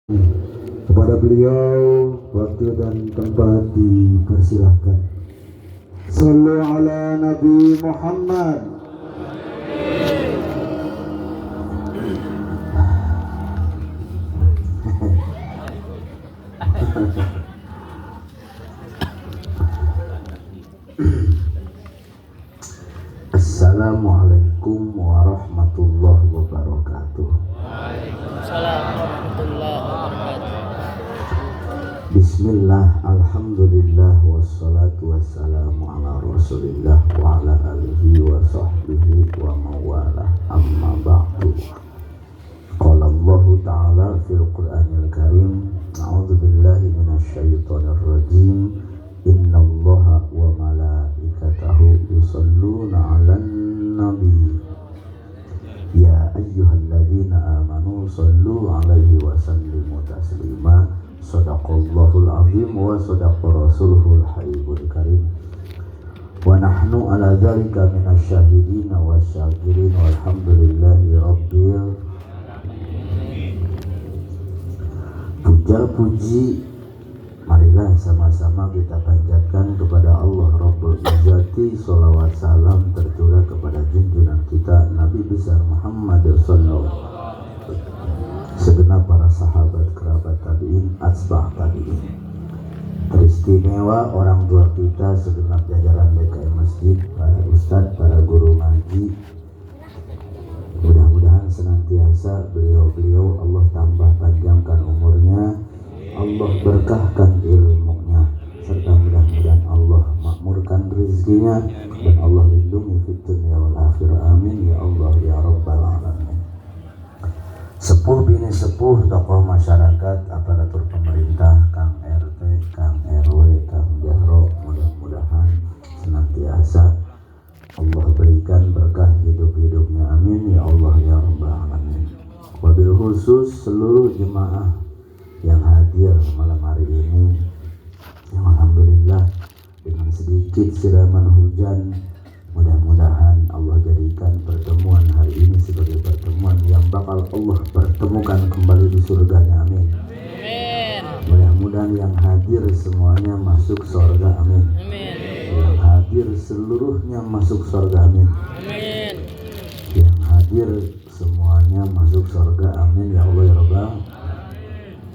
Kepada beliau waktu dan tempat dipersilahkan. Sallu ala Nabi Muhammad. Assalamualaikum warahmatullahi wabarakatuh. Waalaikumsalam warahmatullahi wabarakatuh. Bismillah, alhamdulillah, wassalatu wassalamu ala rasulillah wa ala alihi wa sahbihi wa mawalah, amma ba'du. Qala Allah ta'ala fil Qur'anil Karim, a'udzu billahi minasyaitonir rajim, innallaha wa malaikatahu yusholluna 'alan nabi ya ayyuhalladzina amanu shallu 'alaihi wa sallimu taslima. Shadaqallahul azim wa shadaqa rasuluhul hayyul karim. Wa nahnu ala dzalika minasyahidin wasyakirin walhamdulillahi rabbil. Puja puji marilah sama-sama kita panjatkan kepada Allah Rabbul Izzati. Sholawat salam tercurah kepada junjungan kita Nabi besar Muhammad sallallahu, segenap para sahabat, kerabat tabi'in, atsba' tabi'in. Teristimewa orang tua kita, segenap jajaran BKM Masjid, para ustadz, para guru ngaji. Mudah-mudahan senantiasa beliau-beliau Allah tambah panjangkan umurnya, Allah berkahkan ilmunya, serta mudah-mudahan Allah makmurkan rezekinya, dan Allah lindungi fid dunya wal akhirah. Amin ya Allah ya rabbal alamin. Sepuh bini sepuh, tokoh masyarakat, aparatur pemerintah, Kang RT, Kang RW, Kang Jahro, mudah-mudahan senantiasa Allah berikan berkah hidup-hidupnya. Amin ya Allah ya rabbal alamin. Wabil khusus seluruh jemaah yang hadir malam hari ini, yang alhamdulillah dengan sedikit siraman hujan, mudah-mudahan Allah jadikan pertemuan hari ini sebagai pertemuan yang bakal Allah pertemukan kembali di surganya. Amin. Amin. Mudah-mudahan yang hadir semuanya masuk surga. Amin. Amin. Yang hadir seluruhnya masuk surga. Amin. Amin. Yang hadir semuanya masuk surga. Amin ya Allah ya Rabbal.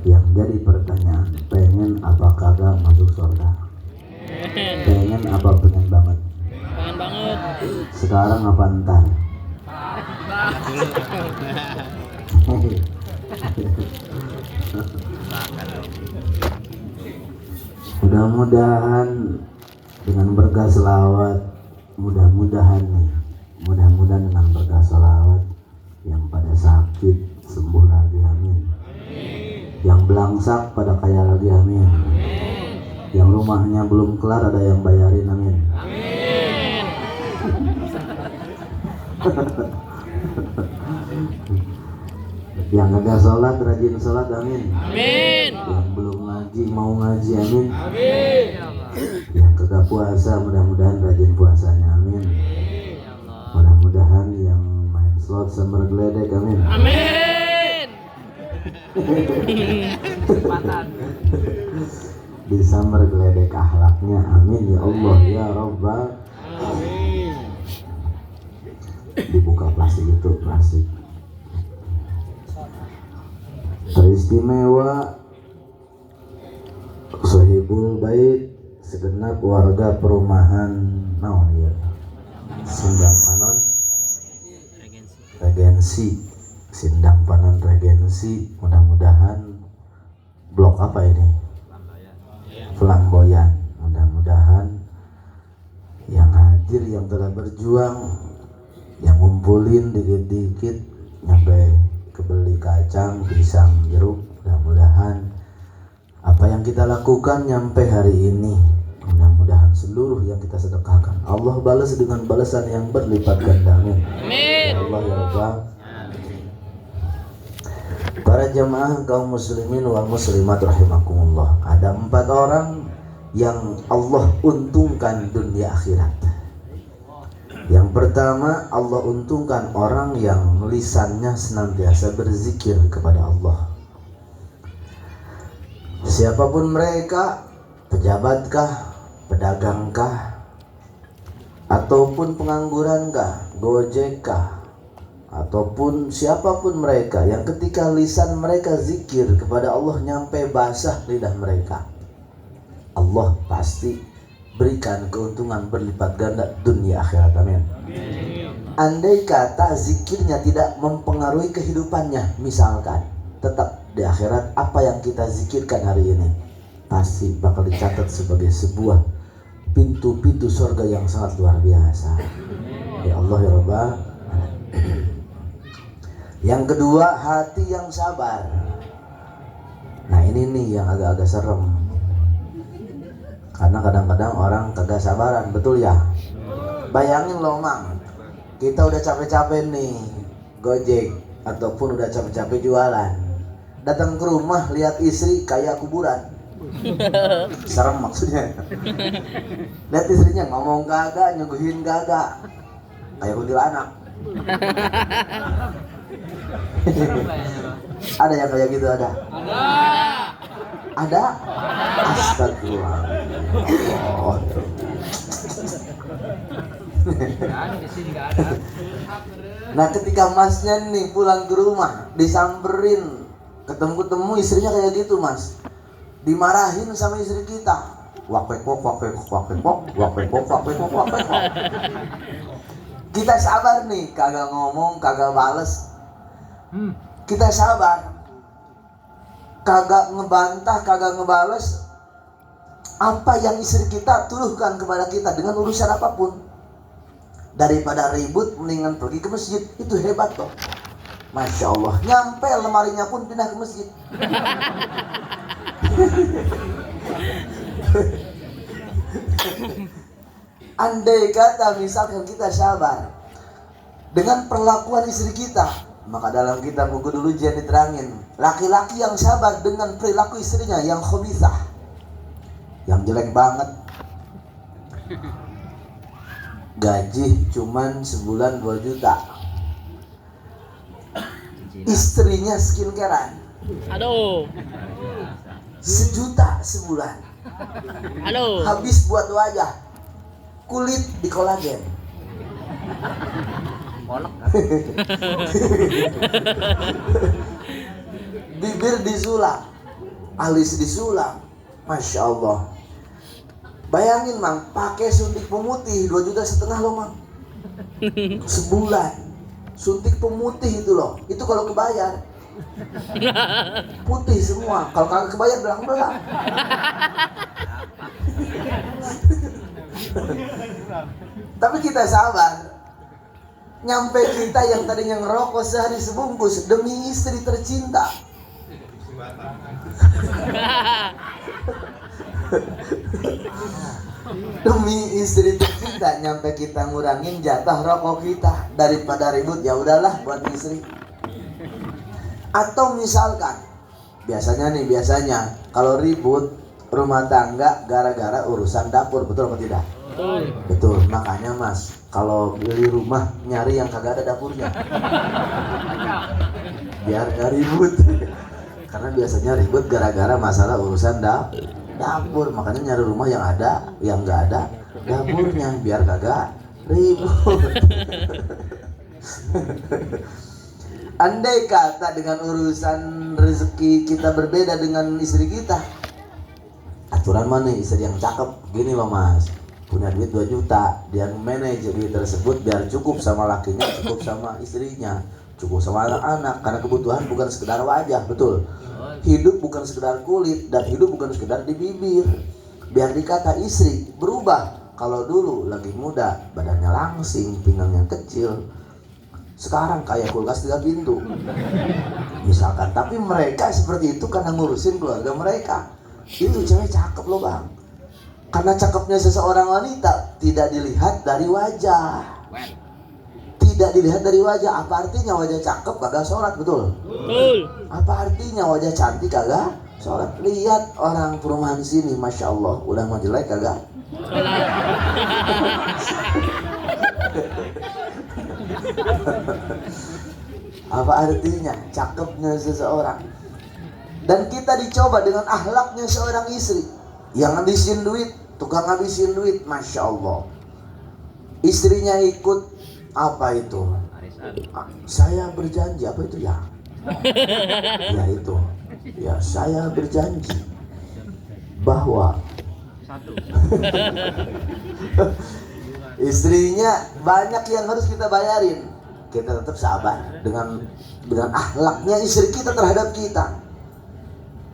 Yang jadi pertanyaan, pengen apa kagak masuk surga? Pengen apa pengen banget? Pengen banget. Sekarang apa ntar? Mudah-mudahan dengan berkah selawat, mudah-mudahan dengan berkah selawat, yang pada sakit sembuh lagi. Amin. Yang belangsak pada kaya lagi. Amin. Yang rumahnya belum kelar ada yang bayarin. Amin. Yang gak sholat rajin sholat. Amin. Amin. Yang belum ngaji mau ngaji. Amin. Amin. Yang kagak puasa mudah-mudahan rajin puasanya. Amin. Mudah-mudahan yang main slot sumber geledek. Amin. Amin. Di sumber geledek akhlaknya. Amin ya Allah ya Rabbal. Dibuka plastik itu plastik. Teristimewa Sohibul Bait, segenap warga perumahan naon ya Sindang Panon Regensi, Sindang Panon Regensi. Mudah-mudahan blok apa ini? Flamboyan. Mudah-mudahan yang hadir, yang telah berjuang, yang ngumpulin dikit-dikit nyampe kebeli kacang, pisang, jeruk, mudah-mudahan apa yang kita lakukan nyampe hari ini, mudah-mudahan seluruh yang kita sedekahkan Allah balas dengan balasan yang berlipat ganda. Amin. Ya Allah ya Rabbal. Para jemaah kaum muslimin wal muslimat rahimakumullah, ada 4 orang yang Allah untungkan dunia akhirat. Yang pertama, Allah untungkan orang yang lisannya senantiasa berzikir kepada Allah. Siapapun mereka, pejabatkah, pedagangkah, ataupun penganggurankah, gojekkah, ataupun siapapun mereka yang ketika lisan mereka zikir kepada Allah nyampe basah lidah mereka, Allah pasti berikan keuntungan berlipat ganda dunia akhirat. Amin. Andai kata zikirnya tidak mempengaruhi kehidupannya, misalkan tetap di akhirat apa yang kita zikirkan hari ini pasti bakal dicatat sebagai sebuah pintu-pintu surga yang sangat luar biasa. Ya Allah ya Rabbal. Yang kedua, hati yang sabar. Nah ini nih yang agak-agak serem, karena kadang-kadang orang kagak sabaran, betul ya? Bayangin loh Mang, kita udah capek-capek nih gojek ataupun udah capek-capek jualan, datang ke rumah lihat istri kayak kuburan. Serem maksudnya. Lihat istrinya ngomong kagak, nyuguhin kagak, kayak kuntilanak. Ada yang kayak gitu? Ada? Ada? Astagfirullah. Oh. Nah ketika masnya nih pulang ke rumah disamperin, ketemu istrinya kayak gitu mas, dimarahin sama istri kita, wak-wek-wok. Kita sabar nih, kagak ngomong, kagak bales. Kita sabar, kagak ngebantah, kagak ngebales apa yang istri kita tuduhkan kepada kita dengan urusan apapun. Daripada ribut mendingan pergi ke masjid, itu hebat toh. Masya Allah, nyampe lemarinya pun pindah ke masjid. Andai kata misalkan kita sabar dengan perlakuan istri kita, maka dalam kitab buku dulu jangan diterangin, laki-laki yang sabar dengan perilaku istrinya yang khabithah, yang jelek banget, gaji cuman sebulan 2 juta, istrinya skincarean, Aduh. 1 juta sebulan, Aduh. habis buat wajah, kulit di kolagen. Bibir disulam, alis disulam, Masya Allah. Bayangin Mang, pakai suntik pemutih 2,5 juta loh Mang, sebulan. Suntik pemutih itu loh, itu kalau kebayar putih semua, kalau kagak kebayar belang-belang. Tapi kita sabar, nyampe kita yang tadinya ngerokok sehari sebungkus demi istri tercinta. Demi istri tercinta, nyampe kita ngurangin jatah rokok kita. Daripada ribut, ya udahlah buat istri. Atau misalkan biasanya kalau ribut rumah tangga gara-gara urusan dapur, betul apa tidak? Betul. Makanya Mas, kalau beli rumah nyari yang kagak ada dapurnya, biar gak ribut. Karena biasanya ribut gara-gara masalah urusan dapur. Makanya nyari rumah yang ada, yang nggak ada dapurnya, biar kagak ribut. Andai kata dengan urusan rezeki kita berbeda dengan istri kita, aturan mana istri yang cakep gini loh Mas, punya duit 2 juta, dia manage duit tersebut biar cukup sama lakinya, cukup sama istrinya, cukup sama anak-anak. Karena kebutuhan bukan sekedar wajah, betul. Hidup bukan sekedar kulit, dan hidup bukan sekedar di bibir. Biar dikata istri berubah, kalau dulu lagi muda badannya langsing, pinggangnya kecil, sekarang kayak kulkas 3 pintu misalkan. Tapi mereka seperti itu karena ngurusin keluarga mereka. Itu cewek cakep loh Bang. Karena cakepnya seseorang wanita tidak dilihat dari wajah. Tidak dilihat dari wajah. Apa artinya wajah cakep kagak sholat, betul? Betul. Apa artinya wajah cantik kagak sholat? Lihat orang perumahan sini, Masya Allah, udah mau jelek kagak Sholat. Apa artinya cakepnya seseorang? Dan kita dicoba dengan akhlaknya seorang istri yang ngabisin duit, tukang ngabisin duit, masya Allah. Istrinya ikut apa itu? Saya berjanji, apa itu ya? Ya itu, ya saya berjanji bahwa istrinya banyak yang harus kita bayarin. Kita tetap sabar dengan akhlaknya istri kita terhadap kita.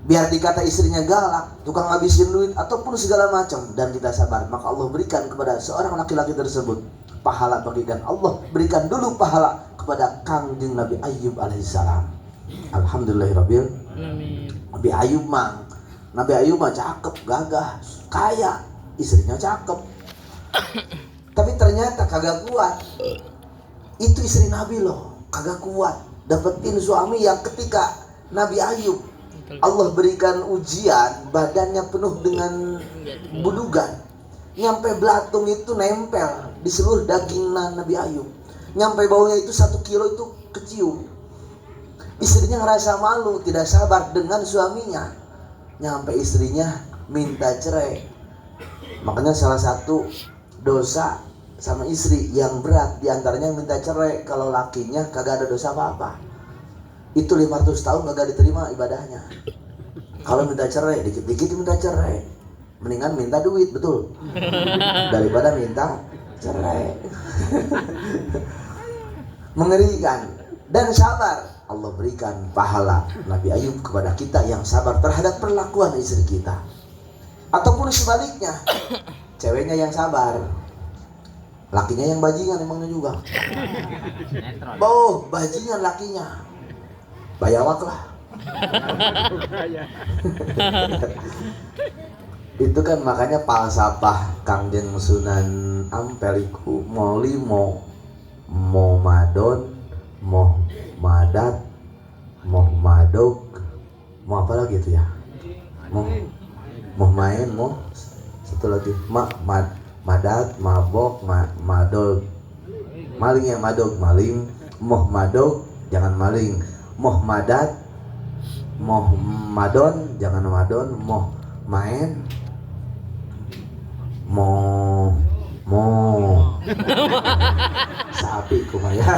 Biar dikata istrinya galak, tukang ngabisin duit, ataupun segala macam, dan kita sabar, maka Allah berikan kepada seorang laki-laki tersebut pahala bagikan. Allah berikan dulu pahala kepada Kangjeng Nabi Ayub alaihissalam. Alhamdulillahirabbil Nabi Ayub mah cakep, gagah, kaya, istrinya cakep. Tapi ternyata kagak kuat. Itu istri Nabi loh, kagak kuat dapetin suami yang ketika Nabi Ayub Allah berikan ujian, badannya penuh dengan budugan. Nyampe belatung itu nempel di seluruh daging Nabi Ayub. Nyampe baunya itu 1 kilo itu kecium. Istrinya ngerasa malu, tidak sabar dengan suaminya. Nyampe istrinya minta cerai. Makanya salah satu dosa sama istri yang berat diantaranya minta cerai. Kalau lakinya kagak ada dosa apa-apa, itu 500 tahun kagak diterima ibadahnya. Kalau minta cerai, dikit-dikit minta cerai, mendingan minta duit, betul, daripada minta cerai. Mengerikan. Dan sabar, Allah berikan pahala Nabi Ayub kepada kita yang sabar terhadap perlakuan istri kita. Ataupun sebaliknya, ceweknya yang sabar, lakinya yang bajingan emangnya juga. Oh, bajingan lakinya, bayawak lah. Itu kan makanya falsafah Kangjeng Sunan Ampeliku moli mau madon, mau madat, mau madog, mau apa lagi itu ya? Mau main, mau satu lagi madat, mabok, madog, maling yang madog, maling, mau madog jangan maling, mau madat, mau madon jangan madon, mau main, mau sapi kumaya.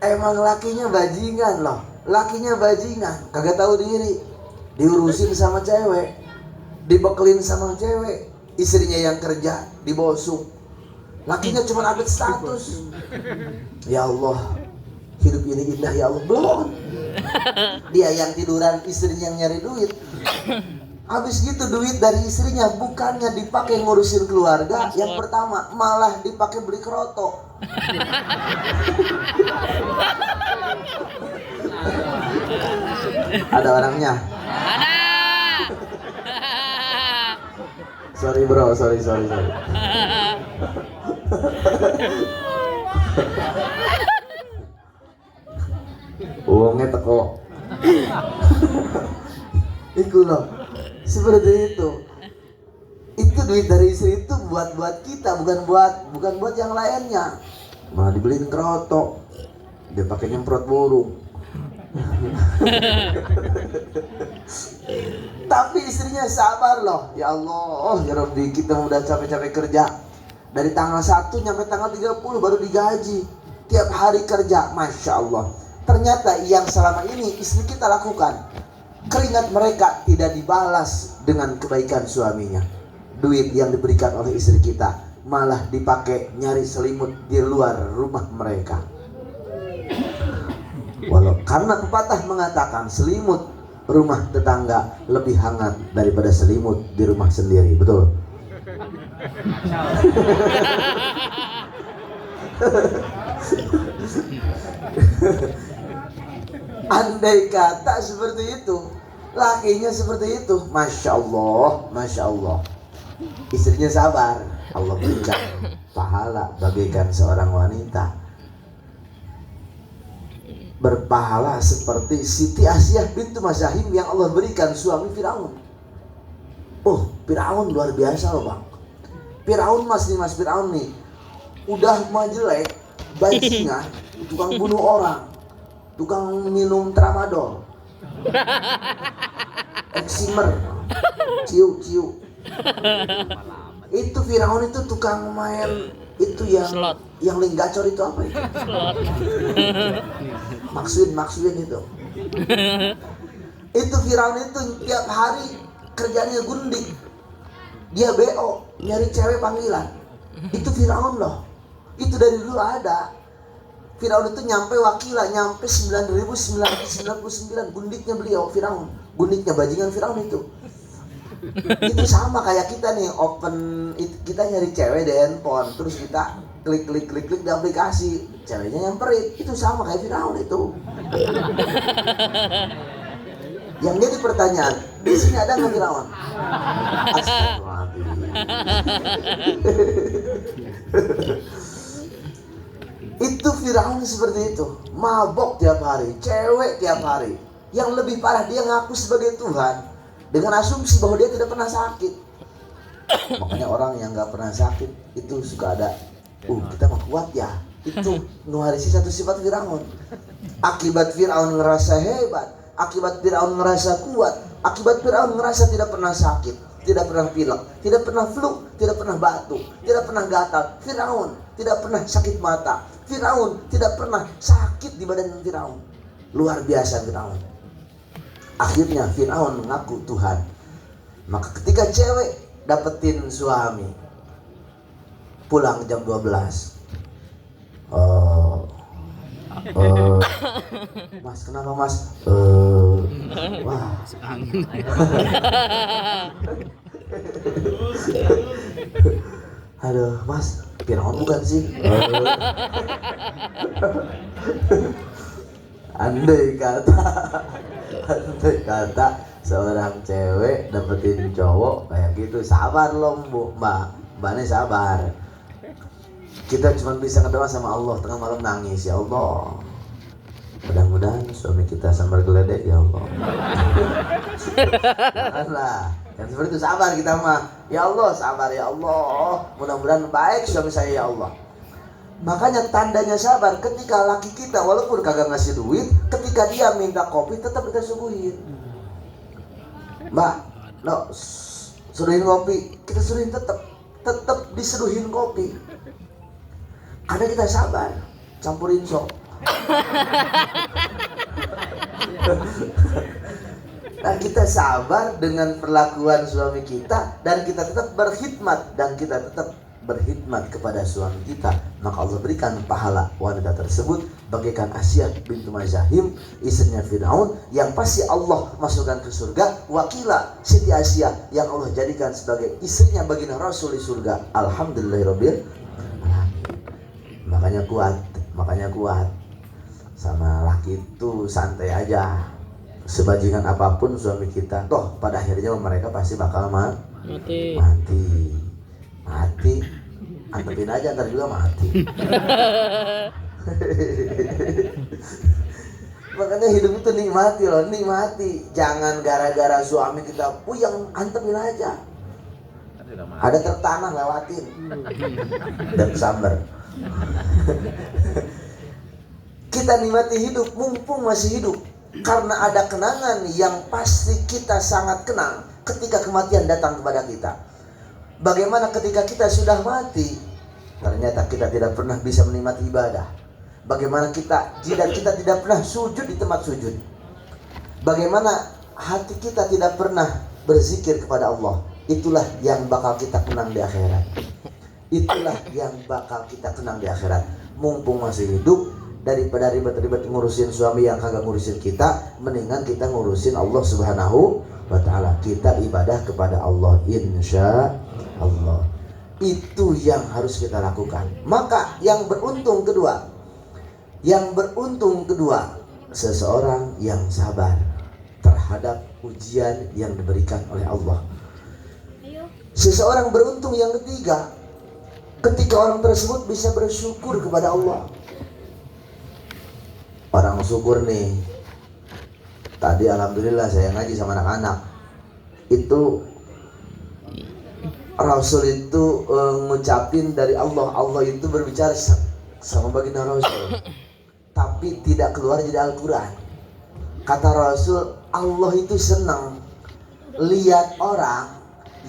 Emang lakinya bajingan loh, lakinya bajingan, kagak tahu diri, diurusin sama cewek, dibekelin sama cewek, istrinya yang kerja dibosok, lakinya cuma update status. Ya Allah, hidup ini indah ya Allah. Belum, dia yang tiduran, istrinya yang nyari duit. Habis gitu duit dari istrinya bukannya dipakai ngurusin keluarga, yang pertama malah dipakai beli kerotok. Ada orangnya? Ada. Sorry bro, sorry. Uangnya teko. Iku loh, seperti itu. Itu duit dari istri itu buat kita, bukan buat yang lainnya. Malah dibeliin kerotok, dia pakai nyemprot burung. Tapi istrinya sabar loh. Ya Allah, ya Rabbi, kita udah capek-capek kerja dari tanggal 1 sampai tanggal 30 baru digaji. Tiap hari kerja, Masya Allah. Ternyata yang selama ini istri kita lakukan, keringat mereka tidak dibalas dengan kebaikan suaminya. Duit yang diberikan oleh istri kita malah dipakai nyari selimut di luar rumah mereka. Walau karena pepatah mengatakan selimut rumah tetangga lebih hangat daripada selimut di rumah sendiri, betul? Andai kata seperti itu, lakinya seperti itu, Masya Allah, istrinya sabar, Allah berikan pahala bagaikan seorang wanita, berpahala seperti Siti Asyah bintu Mazahim yang Allah berikan suami Firaun. Oh, Firaun luar biasa loh bang. Firaun mas Firaun nih udah mah jelek, bajingan, tukang bunuh orang. tukang minum tramadol, eksimer, ciu. Itu Firaun itu tukang main itu yang link gacor itu apa itu? Maksudin itu. Itu Firaun itu tiap hari kerjanya gundik. Dia BO, nyari cewek panggilan. Itu Firaun loh. Itu dari dulu ada. Firaun itu nyampe 9.999 gundiknya beliau Firaun. Gundiknya bajingan Firaun itu. Itu sama kayak kita nih kita nyari cewek di handphone, terus kita klik di aplikasi, ceweknya nyamperin. Itu sama kayak Firaun itu. Yang jadi pertanyaan, di sini ada nggak Firaun? Itu Firaun seperti itu, mabok tiap hari, cewek tiap hari. Yang lebih parah, dia ngaku sebagai Tuhan dengan asumsi bahwa dia tidak pernah sakit. Makanya orang yang nggak pernah sakit itu suka ada, kita mah kuat ya. Itu nuharisi satu sifat Firaun. Akibat Firaun ngerasa hebat, akibat Firaun ngerasa kuat, akibat Firaun ngerasa tidak pernah sakit, tidak pernah pilek, tidak pernah flu, tidak pernah batuk, tidak pernah gatal. Firaun tidak pernah sakit mata. Firaun tidak pernah sakit di badan Firaun. Luar biasa Firaun. Akhirnya Firaun mengaku Tuhan. Maka ketika cewek dapetin suami, pulang jam 12. Mas, kenapa mas? Wah. Aduh, mas, Firaun bukan sih? Andai kata seorang cewek dapetin cowok kayak gitu, sabar loh mbaknya sabar. Kita cuma bisa berdoa sama Allah tengah malam nangis, ya Allah, mudah-mudahan suami kita sambar geledek ya Allah. Janganlah, yang seperti itu sabar kita mah. Ya Allah, sabar ya Allah, mudah-mudahan baik suami saya ya Allah. Makanya tandanya sabar ketika laki kita walaupun kagak ngasih duit, ketika dia minta kopi tetap kita suguhin. Mbak, suruhin kopi, kita suruhin tetap diseduhin kopi. Karena kita sabar, campurin sok. Dan kita sabar dengan perlakuan suami kita, dan kita tetap berkhidmat, kepada suami kita, maka Allah berikan pahala wanita tersebut bagaikan Asyah bintu Mazahim, istrinya Firaun, yang pasti Allah masukkan ke surga. Wakila Siti Asyah yang Allah jadikan sebagai istrinya baginda Rasul di surga. Alhamdulillahirabbil alamin. Makanya kuat sama laki itu, santai aja. Sebajingan apapun suami kita, toh pada akhirnya mereka pasti bakal mati. Antepin aja, ntar juga mati. Makanya hidup itu nikmati. Jangan gara-gara suami kita puyeng, antepin aja. Ada tertanah lewatin dan sabar. Kita nikmati hidup mumpung masih hidup, karena ada kenangan yang pasti kita sangat kenang ketika kematian datang kepada kita. Bagaimana ketika kita sudah mati, ternyata kita tidak pernah bisa menikmati ibadah. Bagaimana kita tidak pernah sujud di tempat sujud. Bagaimana hati kita tidak pernah berzikir kepada Allah. Itulah yang bakal kita kenang di akhirat. Mumpung masih hidup, daripada ribet-ribet ngurusin suami yang kagak ngurusin kita, mendingan kita ngurusin Allah Subhanahu wa ta'ala. Kita ibadah kepada Allah, insya Allah. Itu yang harus kita lakukan. Maka yang beruntung kedua, seseorang yang sabar terhadap ujian yang diberikan oleh Allah. Seseorang beruntung yang ketiga, ketika orang tersebut bisa bersyukur kepada Allah. Orang syukur nih, tadi alhamdulillah saya ngaji sama anak-anak. Itu Rasul itu ngucapin dari Allah itu berbicara sama baginda Rasul. Tapi tapi tidak keluar dari Al-Quran. Kata Rasul, Allah itu senang lihat orang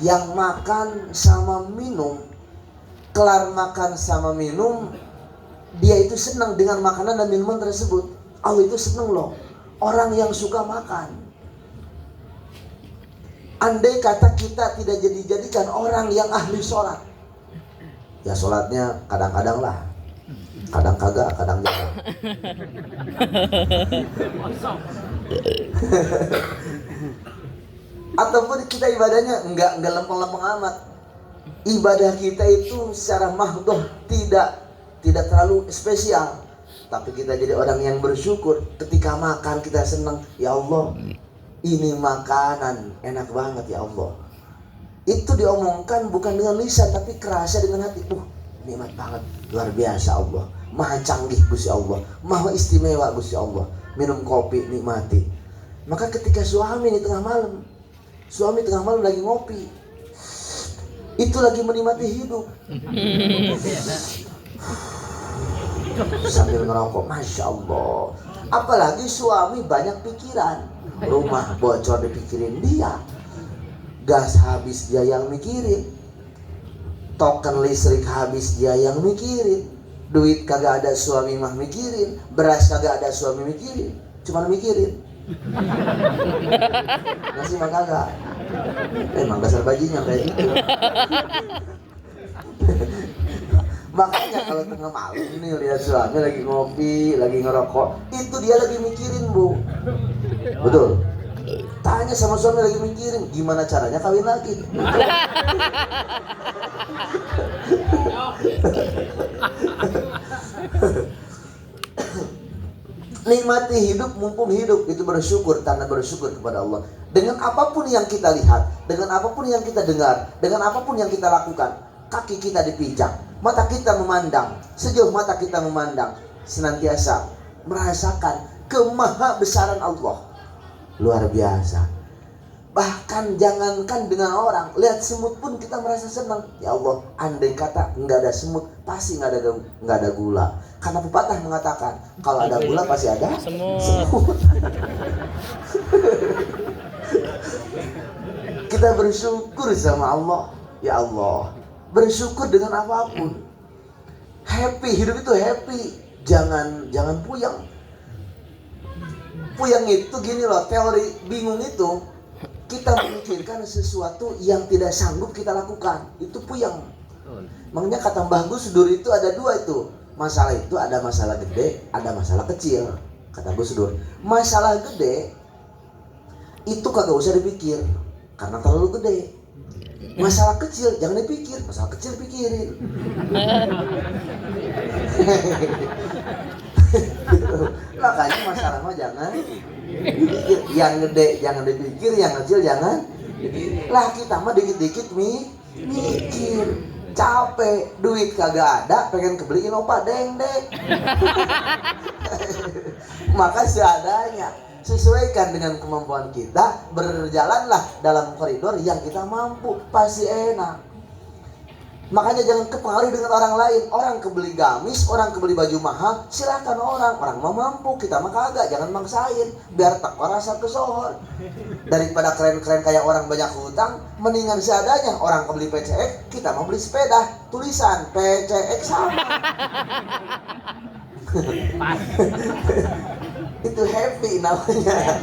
yang makan sama minum, kelar makan sama minum, dia itu senang dengan makanan dan minuman tersebut. Allah itu senang loh orang yang suka makan. Andai kata kita tidak jadikan orang yang ahli sholat, ya sholatnya kadang-kadang lah, kadang kagak, kadang jaga. Ataupun kita ibadahnya enggak lempeng-lempeng amat. Ibadah kita itu secara mahdoh tidak terlalu spesial, tapi kita jadi orang yang bersyukur. Ketika makan kita senang, ya Allah, ini makanan enak banget ya Allah. Itu diomongkan bukan dengan lisan, tapi kerasa dengan hati. Nikmat banget, luar biasa Allah, maha canggih Gusti Allah, maha istimewa Gusti Allah. Minum kopi nikmati. Maka ketika suami tengah malam lagi ngopi, itu lagi menikmati hidup sambil ngerokok, masya Allah. Apalagi suami banyak pikiran, rumah bocor dipikirin dia, gas habis dia yang mikirin, token listrik habis dia yang mikirin, duit kagak ada suami mah mikirin, beras kagak ada suami mikirin, cuma mikirin nasi mah kagak. Emang dasar bajinya kayak gitu. Makanya kalau tengah malam nih lihat suami lagi ngopi, lagi ngerokok, itu dia lagi mikirin, Bu. Betul. Tanya sama suami lagi mikirin gimana caranya kawin lagi. Nikmati hidup mumpung hidup, itu bersyukur, tanda bersyukur kepada Allah. Dengan apapun yang kita lihat, dengan apapun yang kita dengar, dengan apapun yang kita lakukan, kaki kita dipijak, mata kita memandang, sejauh mata kita memandang, senantiasa merasakan kemahabesaran Allah. Luar biasa. Bahkan jangankan dengan orang, lihat semut pun kita merasa senang. Ya Allah, andai kata nggak ada semut, pasti nggak ada gula. Karena pepatah mengatakan, kalau ada gula pasti ada semut. Kita bersyukur sama Allah. Ya Allah, bersyukur dengan apapun. Happy, hidup itu happy. Jangan puyeng. Puyeng itu gini loh, teori bingung itu. Kita memikirkan sesuatu yang tidak sanggup kita lakukan, itu puyeng. Makanya kata Mbah Gus Dur itu ada dua itu. Masalah itu ada masalah gede, ada masalah kecil. Kata Gus Dur, masalah gede itu kagak usah dipikir karena terlalu gede. Masalah kecil jangan dipikir, masalah kecil pikirin. Makanya masalah mah jangan dipikir, yang gede jangan dipikir, yang kecil jangan dipikir. Lah kita mah dikit-dikit mikir, capek, duit kagak ada, pengen kebeliin opa deng-deng. Maka seadanya, sesuaikan dengan kemampuan kita, berjalanlah dalam koridor yang kita mampu, pasti enak. Makanya jangan kepengaruhi dengan orang lain. Orang kebeli gamis, orang kebeli baju mahal, silakan orang mau mampu, kita mah kagak, jangan maksain, biar tak rasa kesohor. Daripada keren-keren kayak orang banyak hutang, mendingan seadanya. Orang kebeli PCX, kita mau beli sepeda, tulisan PCX sama. Itu happy namanya.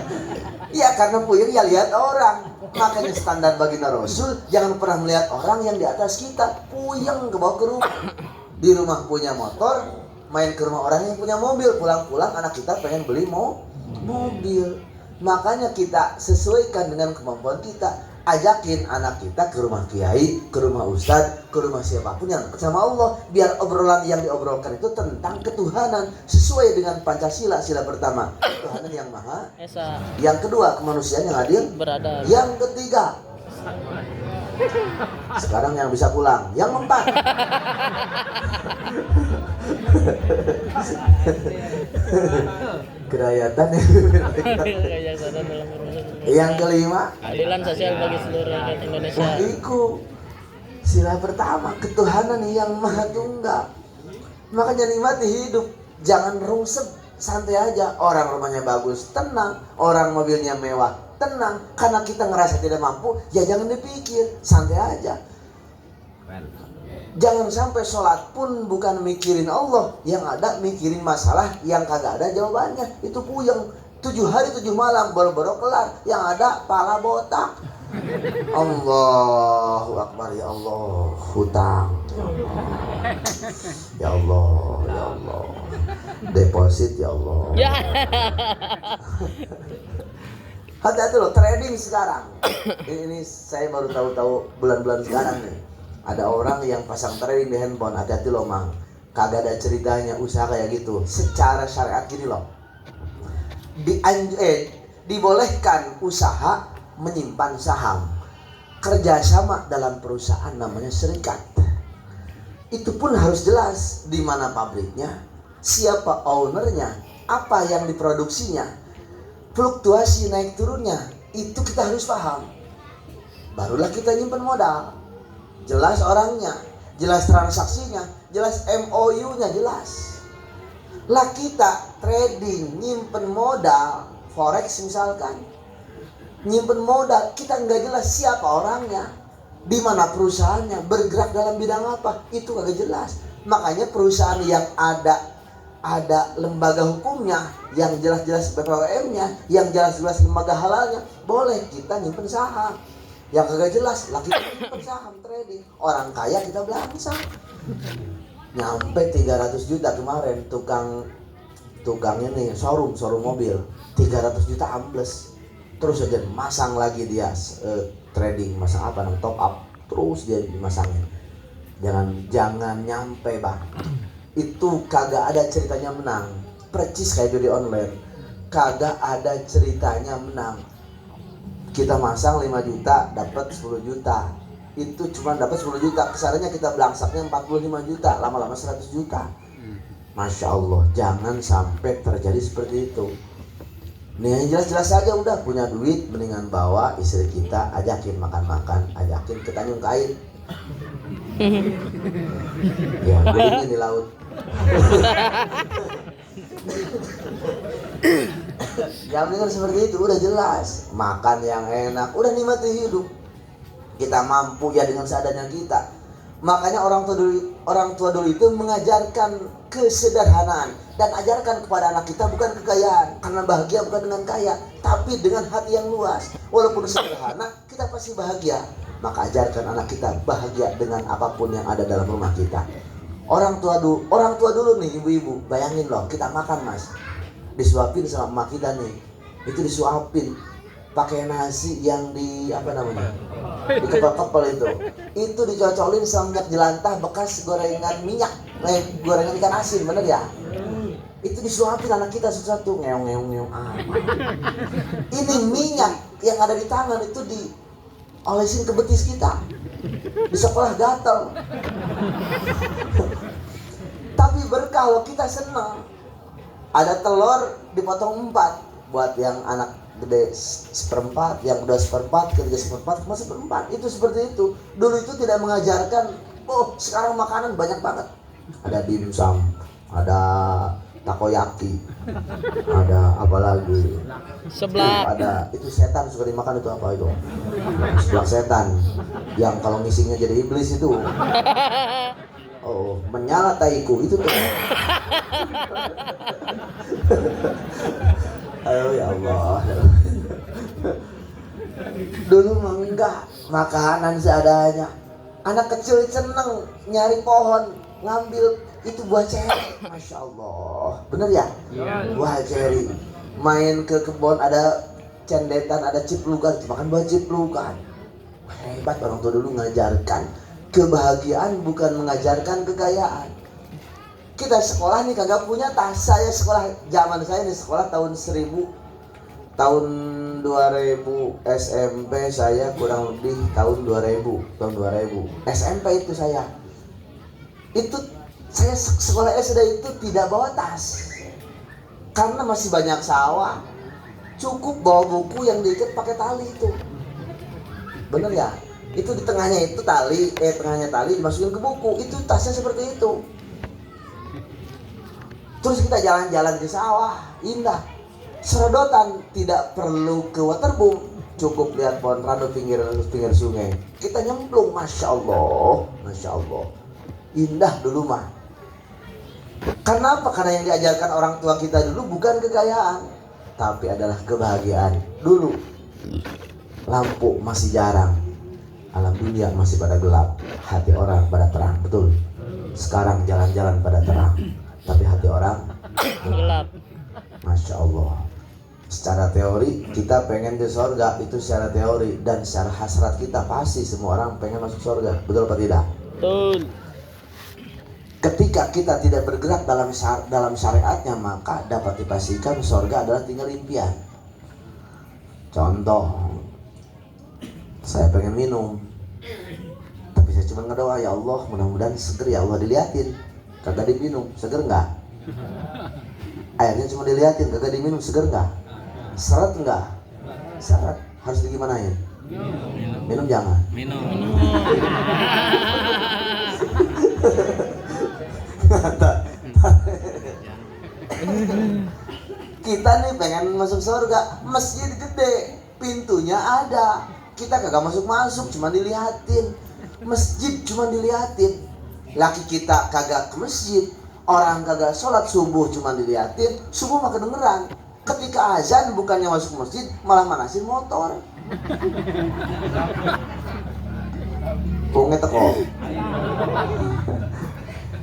Ya karena puyeng ya lihat orang. Makanya standar baginda Rasul, jangan pernah melihat orang yang di atas kita. Puyeng ke bawah ke rumah. Di rumah punya motor, main ke rumah orang yang punya mobil. Pulang-pulang anak kita pengen beli mobil. Makanya kita sesuaikan dengan kemampuan kita. Ajakin anak kita ke rumah kiai, ke rumah ustadz, ke rumah siapapun yang dekat sama Allah. Biar obrolan yang diobrolkan itu tentang ketuhanan, sesuai dengan Pancasila. Sila pertama, ketuhanan yang maha Esa. Yang kedua, kemanusiaan yang adil Beradab. Yang ketiga, sekarang yang bisa pulang. Yang keempat, kerayatan. Yang kelima, Keadilan sosial bagi seluruh rakyat Indonesia. wahiku. Sila pertama, ketuhanan yang maha tunggal. Makanya nikmati hidup, jangan rungsek. santai aja. Orang rumahnya bagus, tenang. Orang mobilnya mewah, tenang. Karena kita ngerasa tidak mampu, ya jangan dipikir, santai aja. Jangan sampai sholat pun bukan mikirin Allah, yang ada mikirin masalah yang kagak ada jawabannya. Itu puyeng. 7 hari 7 malam boro-boro kelar, yang ada pala botak. Allahu Akbar, ya Allah, hutang. Ya Allah, ya Allah. Deposit, ya Allah. Ya. Hati-hati loh, trading sekarang. Ini saya baru tahu bulan-bulan sekarang nih. Ada orang yang pasang trading di handphone. Hati-hati loh, Mang. Kagak ada ceritanya usaha kayak gitu. Secara syariat gini loh. Dibolehkan usaha menyimpan saham. Kerjasama dalam perusahaan namanya serikat. Itu pun harus jelas di mana pabriknya, siapa ownernya, apa yang diproduksinya, fluktuasi naik turunnya. Itu kita harus paham. Barulah kita nyimpan modal. Jelas orangnya, jelas transaksinya, jelas MOU-nya jelas. Lah kita trading, nyimpen modal, forex misalkan, nyimpen modal, kita nggak jelas siapa orangnya, di mana perusahaannya, bergerak dalam bidang apa, itu kagak jelas. Makanya perusahaan yang ada lembaga hukumnya, yang jelas-jelas BPOM-nya, yang jelas-jelas lembaga halalnya, boleh kita nyimpen saham. Yang kagak jelas, lagi nyimpen saham trading. Orang kaya kita belanja. Nyampe 300 juta kemarin tukangnya nih, showroom mobil, 300 juta ambles. Terus aja masang lagi dia trading, masang apa, top up, terus dia dimasangin. Jangan nyampe, Bang. Itu kagak ada ceritanya menang. Percis kayak judi online, kagak ada ceritanya menang. Kita masang 5 juta dapat 10 juta. Itu cuma dapat 10 juta. Kesannya kita belangsaknya 45 juta, lama-lama 100 juta. Masya Allah, jangan sampai terjadi seperti itu. Nih jelas-jelas saja, udah punya duit, mendingan bawa istri kita, ajakin makan-makan, ajakin kita nyung kain. Ya, gulingin di laut. Yang dengar seperti itu udah jelas, makan yang enak, udah nikmati hidup. Kita mampu ya dengan seadanya kita. Makanya orang tua dulu itu mengajarkan kesederhanaan dan ajarkan kepada anak kita bukan kekayaan, karena bahagia bukan dengan kaya, tapi dengan hati yang luas. Walaupun sederhana, kita pasti bahagia. Maka ajarkan anak kita bahagia dengan apapun yang ada dalam rumah kita. Orang tua dulu nih, ibu-ibu, bayangin loh, kita makan Mas, disuapin sama emak kita nih, itu disuapin pakai nasi yang di kepel-kepel itu dicocolin sama minyak jelantah bekas gorengan gorengan ikan asin, bener ya? Itu disuapin anak kita satu-satu, ngeong. Ini minyak yang ada di tangan itu diolesin ke betis kita. Di sekolah gatel. Tapi berkah loh, kita senang. Ada telur dipotong 4 buat yang anak gede 1/4, yang udah 1/4, ketiga 1/4, cuma 1/4. Itu seperti itu. Dulu itu tidak mengajarkan, sekarang makanan banyak banget. Ada dimsum, ada takoyaki, ada apa lagi? Seblak. Ada itu setan suka dimakan, itu apa itu? Seblak setan. Yang kalau ngisingnya jadi iblis itu. Oh, menyala taiku itu tuh. Ayo ya Allah. Dulu mah enggak, makanan seadanya. Anak kecil seneng nyari pohon, ngambil itu buah ceri. Masya Allah, bener ya? Buah ceri. Main ke kebun, ada cendetan, ada ciplukan, makan buah ciplukan. Hebat orang tua dulu ngajarkan kebahagiaan, bukan mengajarkan kekayaan. Kita sekolah nih kagak punya tas. Saya sekolah, zaman saya nih sekolah tahun 2000 SMP, saya kurang lebih tahun 2000 SMP itu saya. Itu saya sekolah SD itu tidak bawa tas karena masih banyak sawah. Cukup bawa buku yang diikat pakai tali itu. Bener ya? Itu di tengahnya itu tengahnya tali dimasukin ke buku. Itu tasnya seperti itu. Terus kita jalan-jalan ke sawah, indah. Serodotan, tidak perlu ke waterboom, cukup lihat pohon randu pinggir sungai. Kita nyemplung, masya Allah, indah dulu mah. Kenapa? Karena yang diajarkan orang tua kita dulu bukan kekayaan, tapi adalah kebahagiaan. Dulu lampu masih jarang, alam dunia masih pada gelap, hati orang pada terang, betul. Sekarang jalan-jalan pada terang, tapi hati orang gelap. Masya Allah. Secara teori kita pengen ke surga, itu secara teori, dan secara hasrat kita pasti semua orang pengen masuk surga, betul apa tidak? Betul. Ketika kita tidak bergerak dalam syariatnya, maka dapat dipastikan surga adalah tinggal impian. Contoh, saya pengen minum, tapi saya cuma ngedoa, ya Allah mudah-mudahan seger ya Allah, diliatin, kagak diminum, seger nggak? Airnya cuma diliatin, kagak diminum, seger nggak? Seret nggak? Seret, harus digimanain? Minum jangan? Minum. Kita nih pengen masuk surga, masjid gede, pintunya ada, kita kagak masuk, cuma dilihatin. Masjid cuma dilihatin. Laki kita kagak ke masjid, orang kagak sholat subuh cuma dilihatin, subuh mah kedengeran. Ketika azan bukannya masuk masjid, malah manasin motor. Punget teko.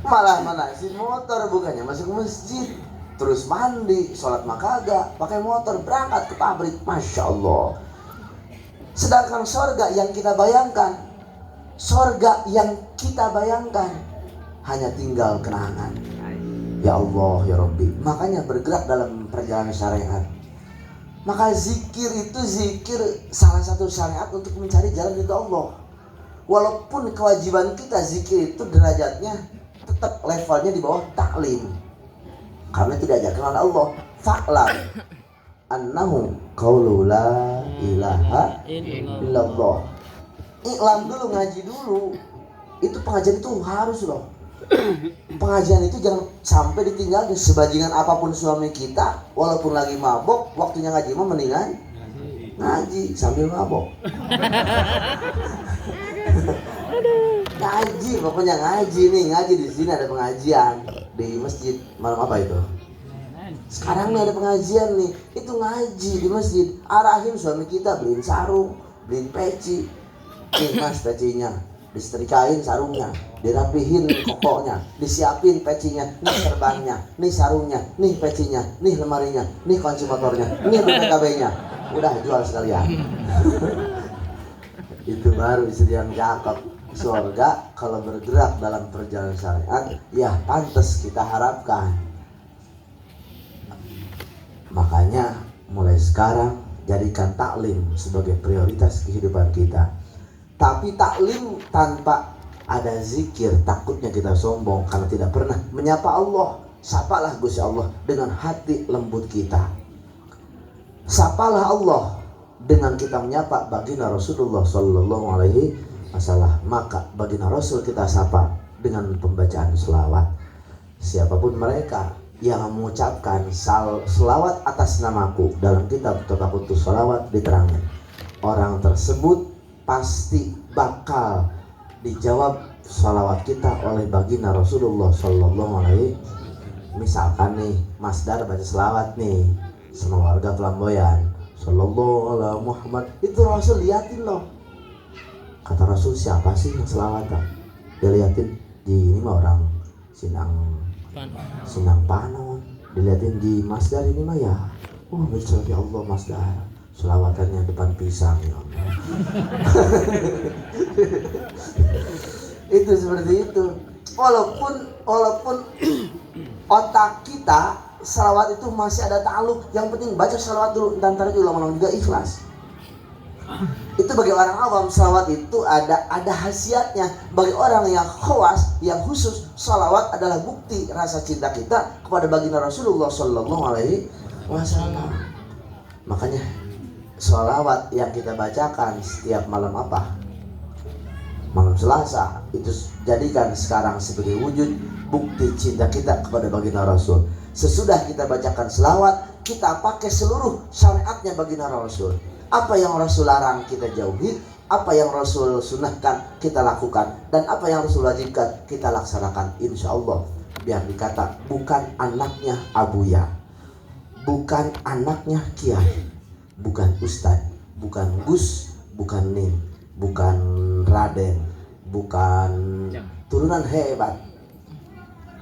Malah manasin motor, bukannya masuk masjid. Terus mandi, sholat mah kagak, pakai motor berangkat ke pabrik, masya Allah. Sedangkan surga yang kita bayangkan, hanya tinggal kenangan. Ya Allah, ya Rabbi. Makanya bergerak dalam perjalanan syariat. Maka zikir itu salah satu syariat untuk mencari jalan ridha Allah. Walaupun kewajiban kita zikir itu derajatnya tetap levelnya di bawah taklim, karena tidak diajarkan oleh Allah. Fa'lam annahu qaulu la ilaha illallah. Iklam dulu, ngaji dulu. Itu pengajian itu harus loh. Pengajian itu jangan sampai ditinggal. Sebajingan apapun suami kita, walaupun lagi mabok, waktunya ngaji mah mendingan ngaji sambil mabok. Ngaji, pokoknya ngaji di sini ada pengajian di masjid. Malam apa itu? Sekarang nih ada pengajian nih, itu ngaji di masjid. Arahin suami kita beliin sarung, beliin peci. Nih mas pecinya, disetrikain sarungnya, dirapihin kokoknya, disiapin pecinya, nih serbannya, nih sarungnya, nih pecinya, nih lemarinya, nih kunci motornya, nih BPKB-nya. Udah jual sekalian. Itu baru istri yang cakep. Surga kalau bergerak dalam perjalanan syariat, ya pantas kita harapkan. Makanya mulai sekarang jadikan taklim sebagai prioritas kehidupan kita. Tapi taklim tanpa ada zikir, takutnya kita sombong karena tidak pernah menyapa Allah. Sapalah Gusti Allah dengan hati lembut kita. Sapalah Allah dengan kita menyapa baginda Rasulullah Sallallahu Alaihi Wasallam. Maka baginda Rasul kita sapa dengan pembacaan selawat. Siapapun mereka yang mengucapkan selawat atas namaku, dalam kitab Tataqutus Selawat diterangkan, orang tersebut pasti bakal dijawab salawat kita oleh baginda Rasulullah Sallallahu Alaihi. Misalkan nih Mas Dar baca selawat nih sama warga Flamboyan, Sallallahu Alaihi Muhammad, itu Rasul liatin loh. Kata Rasul, siapa sih yang selawatan? Dia liatin, di ini mah orang Sinang Panon. Diliatin di Mas Dar ini mah ya, betul ya Allah Mas Dar, selawatannya depan pisang ya Allah. Itu seperti itu. Walaupun otak kita salawat itu masih ada ta'aluk, yang penting baca salawat dulu, ntar juga lama-lama juga ikhlas. Itu bagi orang awam, salawat itu ada khasiatnya. Bagi orang yang khawas, yang khusus, salawat adalah bukti rasa cinta kita kepada baginda Rasulullah Sallallahu Alaihi Wasallam. Makanya salawat yang kita bacakan setiap malam apa? Malam Selasa, itu jadikan sekarang sebagai wujud bukti cinta kita kepada baginda Rasul. Sesudah kita bacakan selawat, kita pakai seluruh syariatnya baginda Rasul. Apa yang Rasul larang kita jauhi, apa yang Rasul sunahkan kita lakukan, dan apa yang Rasul wajibkan kita laksanakan, insya Allah. Biar dikata bukan anaknya Abuya, bukan anaknya Kiai, bukan Ustadz, bukan Gus, bukan Nin, bukan Raden, bukan turunan hebat.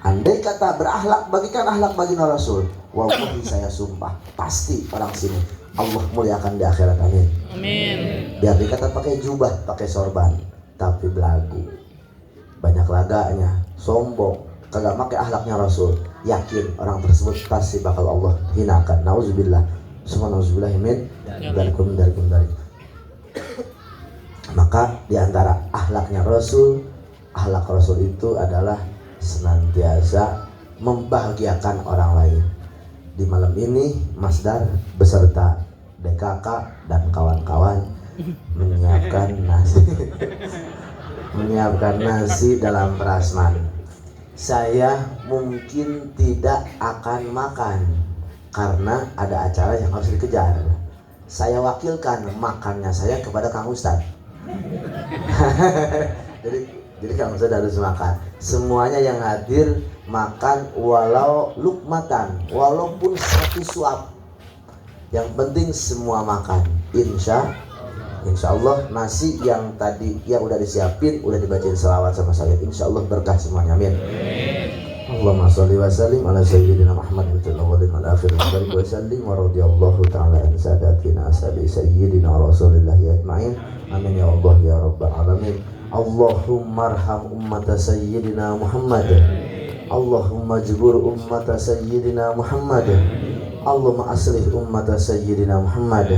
Andai kata berakhlak bagikan akhlak baginda Rasul, wallahi saya sumpah pasti orang sini Allah muliakan di akhirat, amin. Amin. Biar dikata pakai jubah, pakai sorban, tapi belagu, banyak laganya, sombong, kagak pakai akhlaknya Rasul, yakin orang tersebut pasti bakal Allah hinakan. Nauzubillah, semua nauzubillah min darikum. Maka diantara akhlaknya Rasul, akhlak Rasul itu adalah senantiasa membahagiakan orang lain. Di malam ini Masdar beserta DKK dan kawan-kawan menyiapkan nasi dalam prasmanan. Saya mungkin tidak akan makan karena ada acara yang harus dikejar. Saya wakilkan makannya saya kepada Kang Ustadz. Jadi Kang Ustadz harus makan. Semuanya yang hadir makan walau lukmatan, walaupun satu suap. Yang penting semua makan. Insya Allah nasi yang tadi yang udah disiapin, udah dibacain selawat sama saya. Insya Allah berkah semuanya. Amin. Allahumma sholli wa sallim ala sayyidina Muhammad wal akhirin wa sallim wa radiyallahu ta'ala an sadatina ashabi sayyidina rasulillahi ajma'in. Amin ya Allah ya rabbal alamin. Allahumma arham ummata sayyidina Muhammad. Allahumma jibur ummata sayyidina Muhammad. Allahumma aslih ummata sayyidina Muhammad.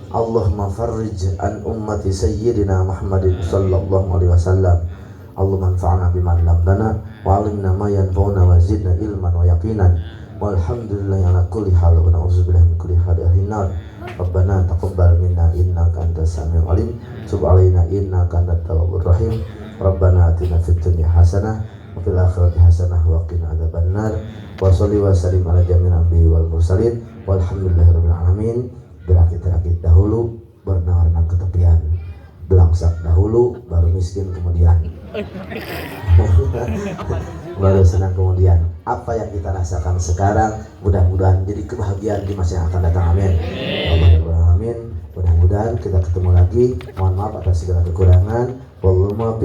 Allahumma farrij an ummati sayyidina Muhammadin sallallahu alaihi wasallam. Allahumma anfa'na bima 'allamtana wa 'allimna ma yanfa'una wa zidna ilman wa yaqinan. Walhamdulillahi ala kulli hal wa na'udzubillahi min kulli halin nar. Rabbana taqabbal minna innaka antas samiul alim, tub 'alaina innaka antat tawwabur rahim. Rabbana atina fid dunya hasanah wa fil akhirati hasanah wa qina adzabannar. Wa sholli wa sallim ala jamil anbiya'i wal mursalin walhamdulillahirabbil alamin. Berakit-rakit dahulu, bernang-renang ke tepian. Belangsak dahulu, baru miskin kemudian. Baru senang kemudian. Apa yang kita rasakan sekarang mudah-mudahan jadi kebahagiaan di masa yang akan datang. Amin. Amin. Mudah-mudahan kita ketemu lagi. Mohon maaf atas segala kekurangan. Wallahu